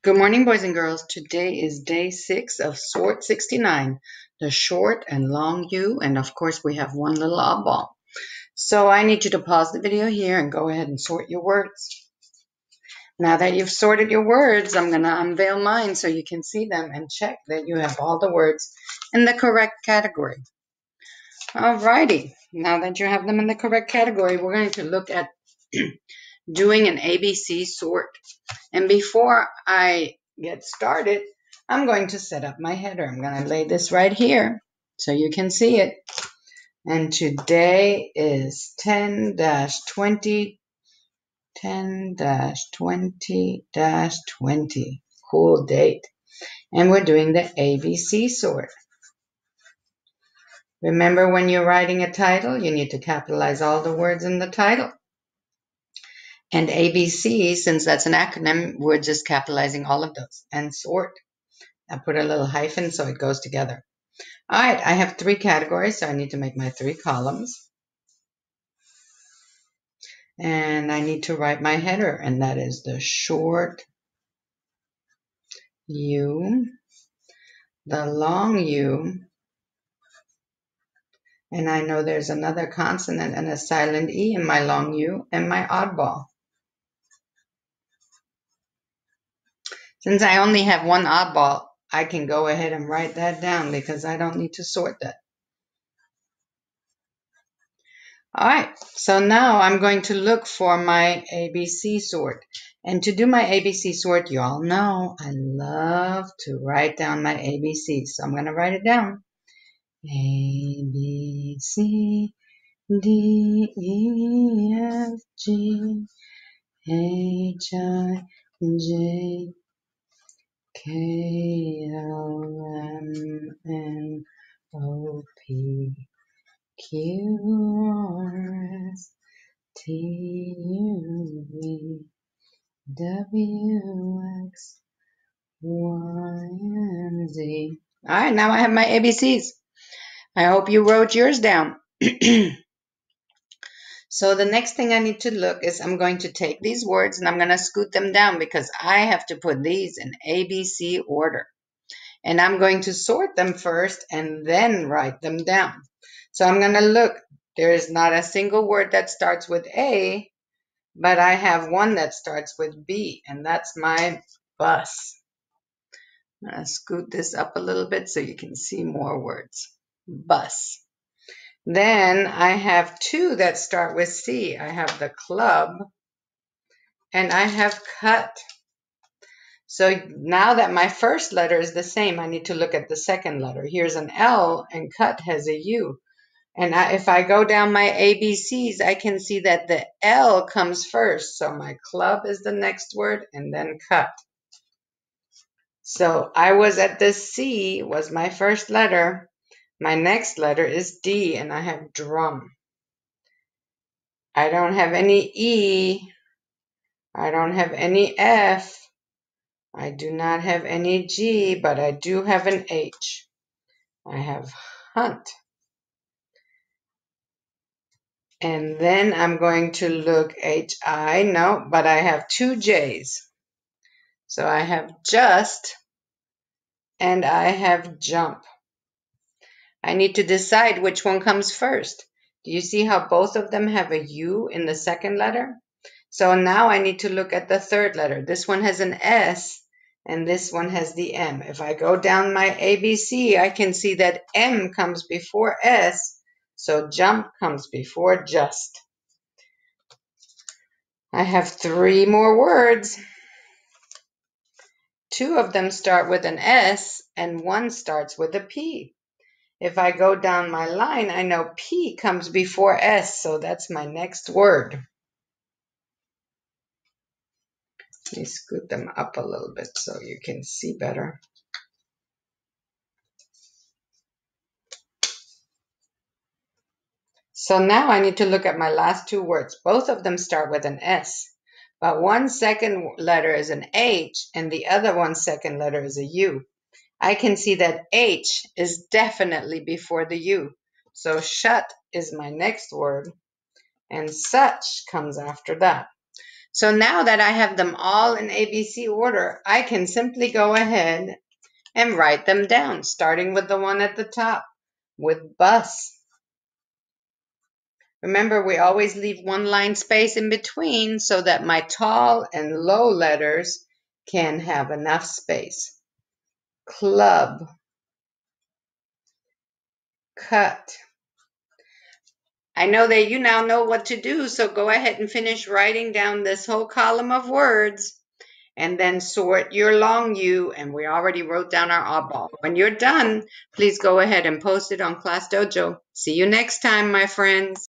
Good morning, boys and girls. Today is day 6 of Sort 69, the short and long U, and of course we have one little oddball. So I need you to pause the video here and go ahead and sort your words. Now that you've sorted your words, I'm going to unveil mine so you can see them and check that you have all the words in the correct category. Alrighty, now that you have them in the correct category, we're going to look at doing an ABC sort. And before I get started, I'm going to set up my header. I'm going to lay this right here so you can see it. And today is 10-20, 10-20-20. Cool date. And we're doing the ABC sort. Remember, when you're writing a title, you need to capitalize all the words in the title. And ABC, since that's an acronym, we're just capitalizing all of those. And sort, I put a little hyphen so it goes together. All right, I have 3 categories, so I need to make my 3 columns. And I need to write my header, and that is the short U, the long U, and I know there's another consonant and a silent E in my long U, and my oddball. Since I only have one oddball, I can go ahead and write that down because I don't need to sort that. All right, so now I'm going to look for my ABC sort. And to do my ABC sort, you all know I love to write down my ABCs. So I'm going to write it down. A, B, C, D, E, F, G, H, I, J, K, L, M, N, O, P, Q, R, S, T, U, V, W, X, Y, and Z. All right, now I have my ABCs. I hope you wrote yours down. So the next thing I need to look is I'm going to take these words and I'm going to scoot them down because I have to put these in ABC order. And I'm going to sort them first and then write them down. So I'm going to look. There is not a single word that starts with A, but I have one that starts with B, and that's my bus. I'm going to scoot this up a little bit so you can see more words. Bus. Then I have 2 that start with C. I have the club, and I have cut. So now that my first letter is the same, I need to look at the second letter. Here's an L, and cut has a U. And if I go down my ABCs, I can see that the L comes first. So my club is the next word, and then cut. So I was at the C, was my first letter. My next letter is D, and I have drum. I don't have any E. I don't have any F. I do not have any G, but I do have an H. I have hunt. And then I'm going to look H-I. No, but I have 2 J's. So I have just and I have jump. I need to decide which one comes first. Do you see how both of them have a U in the second letter? So now I need to look at the third letter. This one has an S and this one has the M. If I go down my ABC, I can see that M comes before S, so jump comes before just. I have 3 more words. 2 of them start with an S and 1 starts with a P. If I go down my line, I know P comes before S, so that's my next word. Let me scoot them up a little bit so you can see better. So now I need to look at my last 2 words. Both of them start with an S, but one second letter is an H and the other one second letter is a U. I can see that H is definitely before the U. So shut is my next word, and such comes after that. So now that I have them all in ABC order, I can simply go ahead and write them down, starting with the one at the top, with bus. Remember, we always leave one line space in between so that my tall and low letters can have enough space. Club, cut. I know that you now know what to do, so go ahead and finish writing down this whole column of words and then sort your long U, and we already wrote down our oddball. When you're done, please go ahead and post it on Class Dojo. See you next time, my friends.